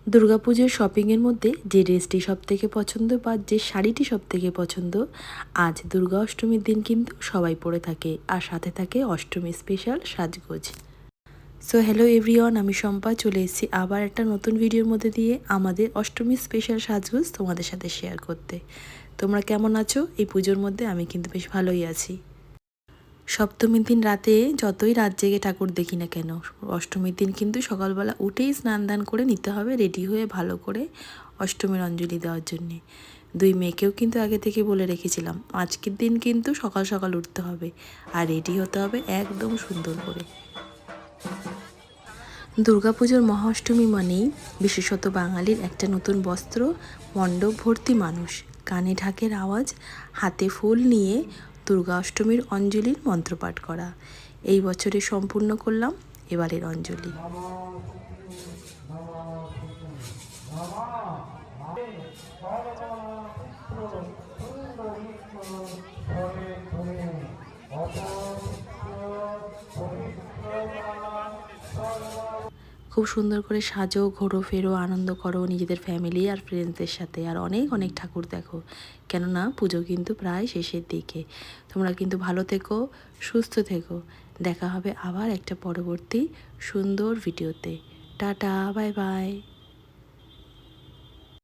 দুর্গাপুজোর শপিংয়ের মধ্যে যে ড্রেসটি সবথেকে পছন্দ বা যে শাড়িটি সবথেকে পছন্দ, আজ দুর্গা অষ্টমীর দিন কিন্তু সবাই পরে থাকে, আর সাথে থাকে অষ্টমী স্পেশাল সাজগোজ। সো হ্যালো এভরিওয়ান, আমি শম্পা চলে এসেছি আবার একটা নতুন ভিডিওর মধ্যে দিয়ে আমাদের অষ্টমী স্পেশাল সাজগোজ তোমাদের সাথে শেয়ার করতে। তোমরা কেমন আছো এই পুজোর মধ্যে? আমি কিন্তু বেশ ভালোই আছি। সপ্তমীর দিন রাতে যতই রাত জেগে ঠাকুর দেখি না কেন, অষ্টমীর দিন কিন্তু সকালবেলা উঠেই স্নান দান করে নিতে হবে, রেডি হয়ে ভালো করে অষ্টমীর অঞ্জলি দেওয়ার জন্যে। দুই মেয়েকেও কিন্তু আগে থেকে বলে রেখেছিলাম আজকের দিন কিন্তু সকাল সকাল উঠতে হবে আর রেডি হতে হবে একদম সুন্দর করে। দুর্গাপুজোর মহাষ্টমী মানেই বিশেষত বাঙালির একটা নতুন বস্ত্র, মণ্ডপ ভর্তি মানুষ, কানে ঢাকের আওয়াজ, হাতে ফুল নিয়ে দুর্গা অষ্টমীর অঞ্জলির মন্ত্রপাঠ করা। এই বছরে সম্পূর্ণ করলাম এবারের অঞ্জলি। খুব সুন্দর করে সাজো, ঘোরো, ফেরো, আনন্দ করো নিজেদের ফ্যামিলি আর ফ্রেন্ডসদের সাথে, আর অনেক অনেক ঠাকুর দেখো, কেননা পুজো কিন্তু প্রায় শেষের দিকে। তোমরা কিন্তু ভালো থেকো, সুস্থ থেকো। দেখা হবে আবার একটা পরবর্তী সুন্দর ভিডিওতে। Tata, bye bye.